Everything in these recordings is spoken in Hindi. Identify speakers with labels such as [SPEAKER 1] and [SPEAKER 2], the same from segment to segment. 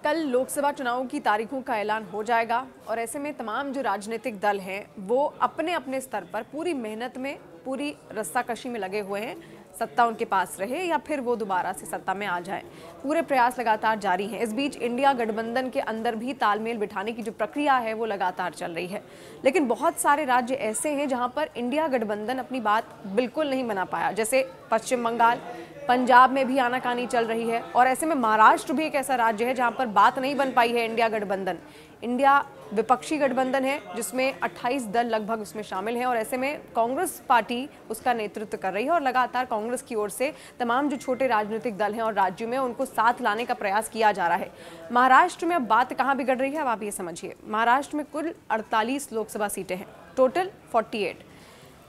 [SPEAKER 1] कल लोकसभा चुनावों की तारीखों का ऐलान हो जाएगा और ऐसे में तमाम जो राजनीतिक दल हैं वो अपने अपने स्तर पर पूरी मेहनत में, पूरी रस्साकशी में लगे हुए हैं। सत्ता उनके पास रहे या फिर वो दोबारा से सत्ता में आ जाए, पूरे प्रयास लगातार जारी हैं। इस बीच इंडिया गठबंधन के अंदर भी तालमेल बिठाने की जो प्रक्रिया है वो लगातार चल रही है, लेकिन बहुत सारे राज्य ऐसे हैं जहां पर इंडिया गठबंधन अपनी बात बिल्कुल नहीं बना पाया, जैसे पश्चिम बंगाल, पंजाब में भी आनाकानी चल रही है और ऐसे में महाराष्ट्र भी एक ऐसा राज्य है जहां पर बात नहीं बन पाई है इंडिया गठबंधन। इंडिया विपक्षी गठबंधन है जिसमें 28 दल लगभग उसमें शामिल हैं और ऐसे में कांग्रेस पार्टी उसका नेतृत्व कर रही है और लगातार कांग्रेस की ओर से तमाम जो छोटे राजनीतिक दल हैं और राज्यों में उनको साथ लाने का प्रयास किया जा रहा है। महाराष्ट्र में अब बात कहां बिगड़ रही है, अब आप ये समझिए। महाराष्ट्र में कुल 48 लोकसभा सीटें हैं, टोटल 48।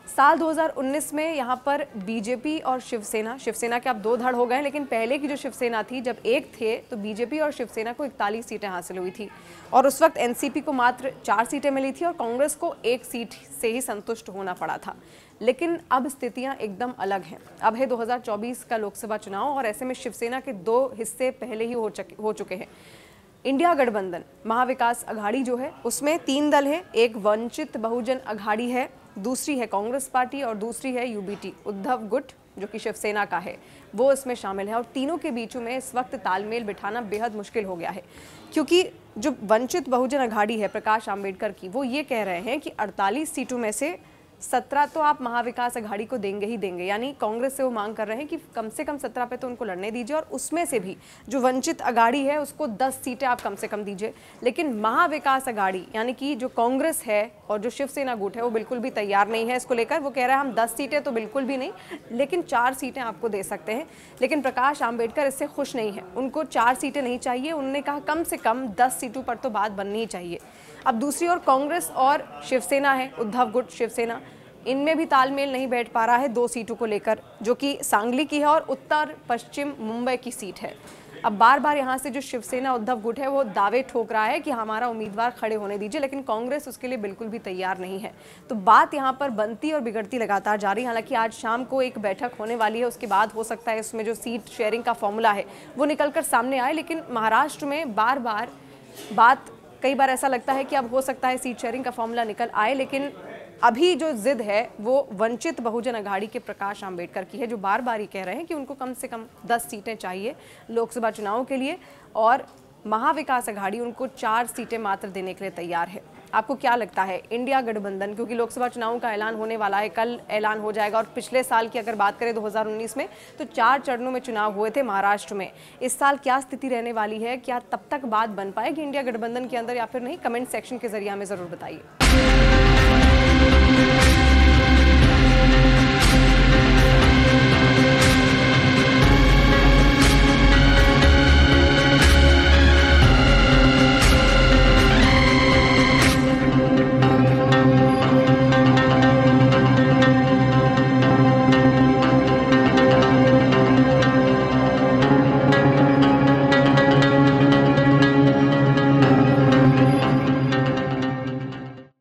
[SPEAKER 1] साल 2019 में यहाँ पर बीजेपी और शिवसेना के अब दो धड़ हो गए, लेकिन पहले की जो शिवसेना थी जब एक थे तो बीजेपी और शिवसेना को 41 सीटें हासिल हुई थी और उस वक्त एनसीपी को मात्र 4 सीटें मिली थी और कांग्रेस को 1 सीट से ही संतुष्ट होना पड़ा था। लेकिन अब स्थितियां एकदम अलग हैं। अब है 2024 का लोकसभा चुनाव और ऐसे में शिवसेना के 2 हिस्से पहले ही हो चुके हैं। इंडिया गठबंधन महाविकास अघाड़ी जो है उसमें 3 दल हैं, एक वंचित बहुजन अघाड़ी है, दूसरी है कांग्रेस पार्टी और दूसरी है यूबीटी उद्धव गुट जो कि शिवसेना का है, वो इसमें शामिल है। और तीनों के बीच में इस वक्त तालमेल बिठाना बेहद मुश्किल हो गया है, क्योंकि जो वंचित बहुजन अघाड़ी है प्रकाश आंबेडकर की, वो ये कह रहे हैं कि 48 सीटों में से 17 तो आप महाविकास अघाड़ी को देंगे ही देंगे, यानी कांग्रेस से वो मांग कर रहे हैं कि कम से कम 17 पे तो उनको लड़ने दीजिए और उसमें से भी जो वंचित अघाड़ी है उसको 10 सीटें आप कम से कम दीजिए। लेकिन महाविकास अघाड़ी यानी कि जो कांग्रेस है और जो शिवसेना गुट है वो बिल्कुल भी तैयार नहीं है इसको लेकर। वो कह रहा है हम 10 सीटें तो बिल्कुल भी नहीं, लेकिन 4 सीटें आपको दे सकते हैं। लेकिन प्रकाश आंबेडकर इससे खुश नहीं है, उनको 4 सीटें नहीं चाहिए, उन्होंने कहा कम से कम 10 सीटों पर तो बात बननी ही चाहिए। अब दूसरी ओर कांग्रेस और शिवसेना है, उद्धव गुट शिवसेना, इनमें भी तालमेल नहीं बैठ पा रहा है 2 सीटों को लेकर, जो कि सांगली की है और उत्तर पश्चिम मुंबई की सीट है। अब बार बार यहाँ से जो शिवसेना उद्धव गुट है वो दावे ठोक रहा है कि हमारा उम्मीदवार खड़े होने दीजिए, लेकिन कांग्रेस उसके लिए बिल्कुल भी तैयार नहीं है। तो बात यहाँ पर बनती और बिगड़ती लगातार जा रही है। हालांकि आज शाम को एक बैठक होने वाली है, उसके बाद हो सकता है इसमें जो सीट शेयरिंग का फॉर्मूला है वो निकल कर सामने आए। लेकिन महाराष्ट्र में बार बार कई बार ऐसा लगता है कि अब हो सकता है सीट शेयरिंग का फॉर्मूला निकल आए, लेकिन अभी जो जिद है वो वंचित बहुजन अघाड़ी के प्रकाश आंबेडकर की है, जो बार बार ही कह रहे हैं कि उनको कम से कम 10 सीटें चाहिए लोकसभा चुनाव के लिए और महाविकास अघाड़ी उनको 4 सीटें मात्र देने के लिए तैयार है। आपको क्या लगता है इंडिया गठबंधन, क्योंकि लोकसभा चुनावों का ऐलान होने वाला है, कल ऐलान हो जाएगा और पिछले साल की अगर बात करें 2019 में तो 4 चरणों में चुनाव हुए थे महाराष्ट्र में। इस साल क्या स्थिति रहने वाली है, क्या तब तक बात बन पाएगी इंडिया गठबंधन के अंदर या फिर नहीं? कमेंट सेक्शन के जरिए हमें जरूर बताइए।